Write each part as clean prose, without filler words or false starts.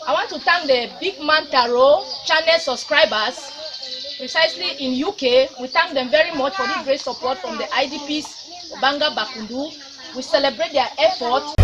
I want to thank the Big Man Tarot channel subscribers, precisely in UK. We thank them very much for this great support from the IDPs, Obanga Bakundu. We celebrate their effort.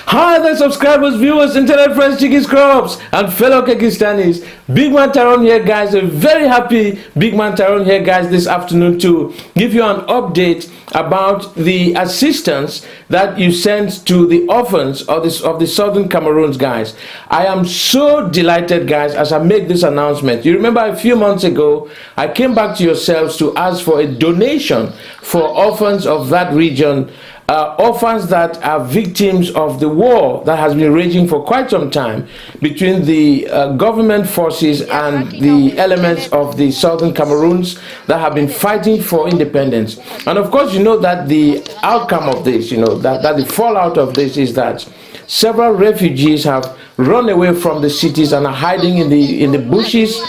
Hi there, subscribers, viewers, internet friends, chicken scrubs, and fellow Kekistanis. Big Man Tyrone here, guys. A very happy Big Man Tyrone here, guys, this afternoon to give you an update about the assistance that you sent to the orphans of the Southern Cameroons, guys. I am so delighted, guys, as I make this announcement. You remember a few months ago, I came back to yourselves to ask for a donation for orphans of that region. Orphans that are victims of the war that has been raging for quite some time between the government forces and the elements of the Southern Cameroons that have been fighting for independence. And of course, you know that the outcome of this, that the fallout of this is that several refugees have run away from the cities and are hiding in the bushes,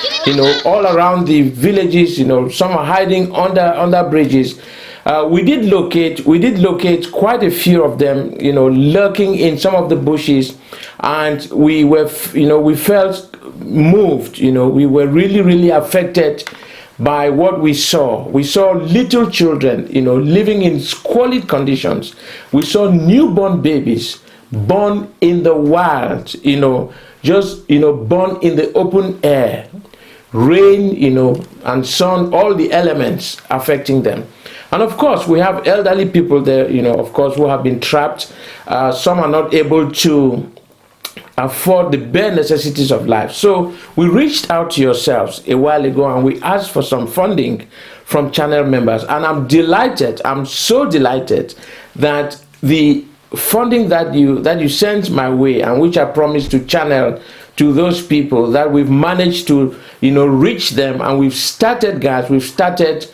all around the villages. Some are hiding under bridges. We did locate quite a few of them, lurking in some of the bushes, and we felt moved. We were really affected by what we saw. We saw little children, living in squalid conditions. We saw newborn babies born in the wild, just born in the open air, rain, and sun, all the elements affecting them. And of course, we have elderly people there, of course, who have been trapped. Some are not able to afford the bare necessities of life. So we reached out to yourselves a while ago and we asked for some funding from channel members. And I'm so delighted that the funding that you sent my way, and which I promised to channel to those people, that we've managed to, reach them. And we've started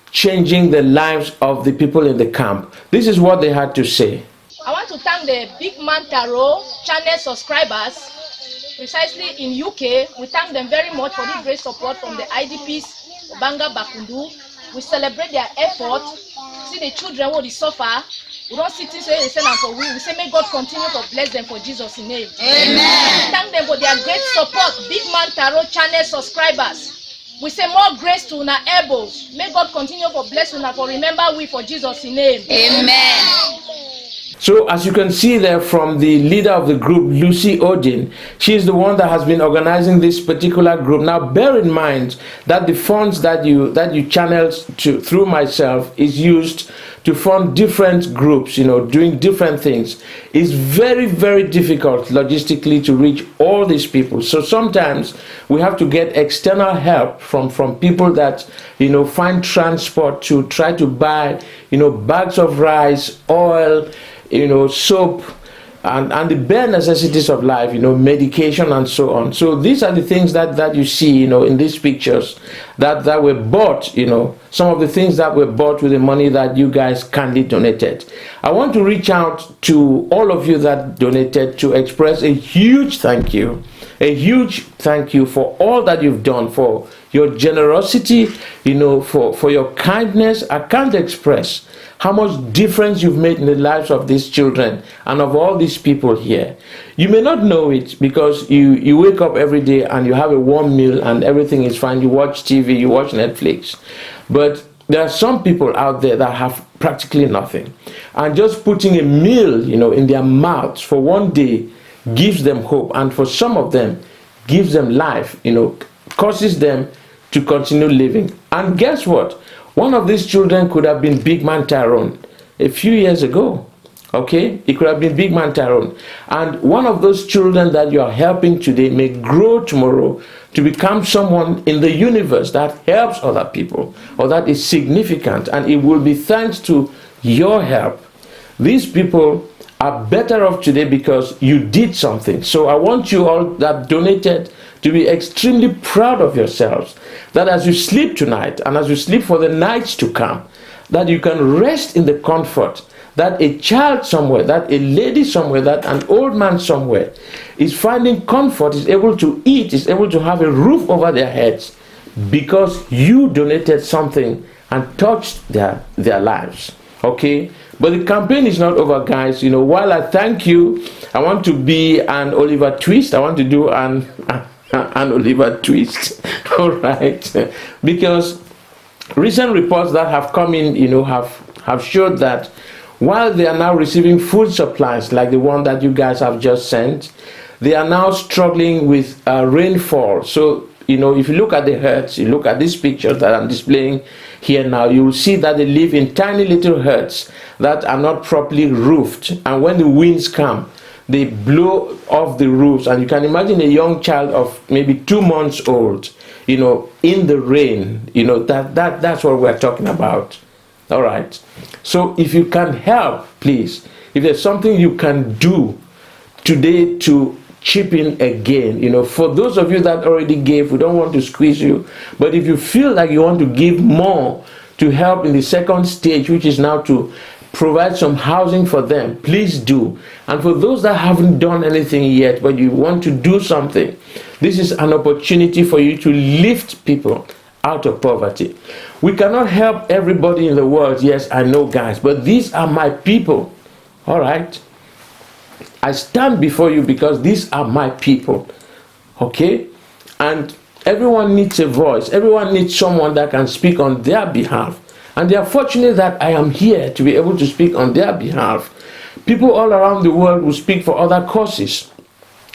changing the lives of the people in the camp. This is what they had to say. I want to thank the Big Man Tarot channel subscribers, precisely in UK. We thank them very much for this great support from the IDPs, Obanga Bakundu. We celebrate their effort. See the children who they suffer. We don't sit in say they send them for we. We say may God continue to bless them for Jesus' name. Amen. We thank them for their great support. Big Man Tarot channel subscribers. We say more grace to una elbows. May God continue to bless una for remember we for Jesus' name. Amen. So as you can see there from the leader of the group, Lucy Odin, she is the one that has been organizing this particular group. Now bear in mind that the funds that you channeled through myself is used to fund different groups, doing different things. It's very difficult logistically to reach all these people. So sometimes we have to get external help from people that find transport to try to buy bags of rice, oil, soap, and the bare necessities of life, medication and so on. So these are the things that you see, in these pictures that were bought, some of the things that were bought with the money that you guys kindly donated. I want to reach out to all of you that donated to express a huge thank you. A huge thank you for all that you've done, for your generosity, for your kindness. I can't express how much difference you've made in the lives of these children and of all these people here. You may not know it because you wake up every day and you have a warm meal and everything is fine. You watch TV, you watch Netflix. But there are some people out there that have practically nothing. And just putting a meal, in their mouths for one day gives them hope. And for some of them, gives them life, causes them to continue living. And guess what? One of these children could have been Big Man Tyrone a few years ago. Okay? It could have been Big Man Tyrone. And one of those children that you are helping today may grow tomorrow to become someone in the universe that helps other people or that is significant. And it will be thanks to your help. These people are better off today because you did something. So I want you all that donated to be extremely proud of yourselves, that as you sleep tonight and as you sleep for the nights to come, that you can rest in the comfort that a child somewhere, that a lady somewhere, that an old man somewhere is finding comfort, is able to eat, is able to have a roof over their heads because you donated something and touched their lives. Okay, but the campaign is not over, guys. You know, while I thank you, I want to be an Oliver Twist. I want to do an Oliver Twist. All right, because recent reports that have come in, you know, have showed that while they are now receiving food supplies like the one that you guys have just sent, they are now struggling with rainfall. So, you know, if you look at the huts, you look at these pictures that I'm displaying here now, you will see that they live in tiny little huts that are not properly roofed. And when the winds come, they blow off the roofs. And you can imagine a young child of maybe 2 months old, you know, in the rain. You know, that's what we're talking about. All right. So if you can help, please, if there's something you can do today to chip in again, you know, for those of you that already gave, we don't want to squeeze you, but if you feel like you want to give more to help in the second stage, which is now to provide some housing for them, please do. And for those that haven't done anything yet, but you want to do something, this is an opportunity for you to lift people out of poverty. We cannot help everybody in the world, yes, I know, guys, but these are my people. All right, I stand before you because these are my people. Okay, and everyone needs a voice. Everyone needs someone that can speak on their behalf, and they are fortunate that I am here to be able to speak on their behalf. People all around the world will speak for other causes,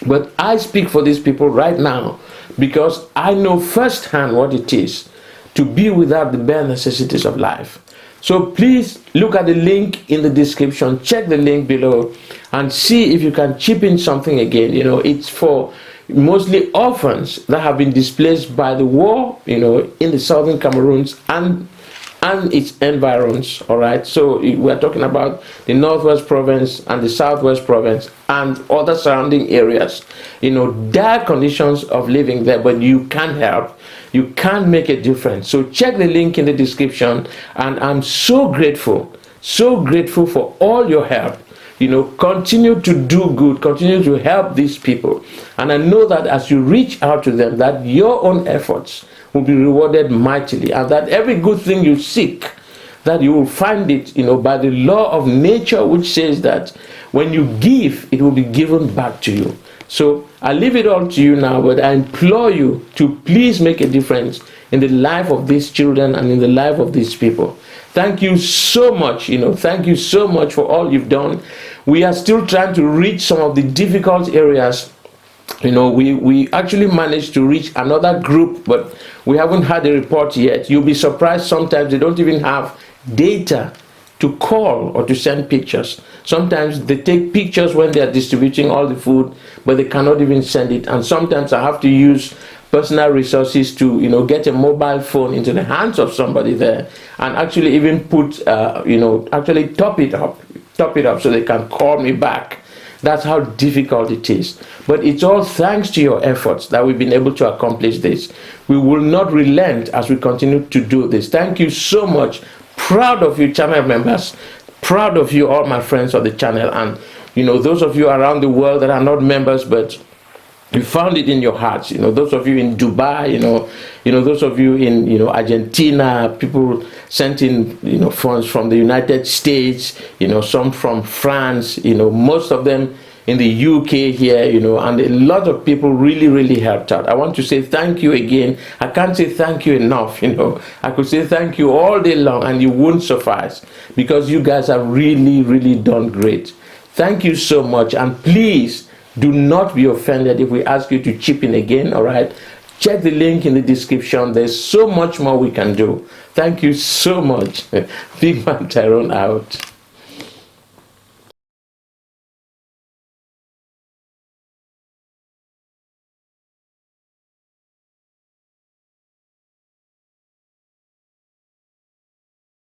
but I speak for these people right now because I know firsthand what it is to be without the bare necessities of life. So please look at the link in the description, check the link below, and see if you can chip in something again. You know, it's for mostly orphans that have been displaced by the war, you know, in the southern Cameroons and its environs. All right, so we're talking about the Northwest Province and the Southwest Province and other surrounding areas. You know, dire conditions of living there, but you can help. You can make a difference. So check the link in the description, and I'm so grateful for all your help. You know, continue to do good, continue to help these people, and I know that as you reach out to them, that your own efforts will be rewarded mightily, and that every good thing you seek, that you will find it, you know, by the law of nature, which says that when you give, it will be given back to you. So I leave it all to you now, but I implore you to please make a difference in the life of these children and in the life of these people. Thank you so much, you know, thank you so much for all you've done. We are still trying to reach some of the difficult areas. You know, we actually managed to reach another group, but we haven't had a report yet. You'll be surprised sometimes they don't even have data to call or to send pictures. Sometimes they take pictures when they are distributing all the food, but they cannot even send it. And sometimes I have to use personal resources to, you know, get a mobile phone into the hands of somebody there and actually even put, you know, actually top it up so they can call me back. That's how difficult it is. But it's all thanks to your efforts that we've been able to accomplish this. We will not relent as we continue to do this. Thank you so much. Proud of you, channel members. Proud of you, all my friends of the channel. And, you know, those of you around the world that are not members, but you found it in your hearts. You know, those of you in Dubai, you know, those of you in, you know, Argentina, people sent in, you know, funds from the United States, you know, some from France, you know, most of them in the UK here, you know, and a lot of people really helped out. I want to say thank you again. I can't say thank you enough, you know. I could say thank you all day long and it won't suffice because you guys have really done great. Thank you so much, and please do not be offended if we ask you to chip in again. All right, check the link in the description. There's so much more we can do. Thank you so much. Big Man Tyrone out.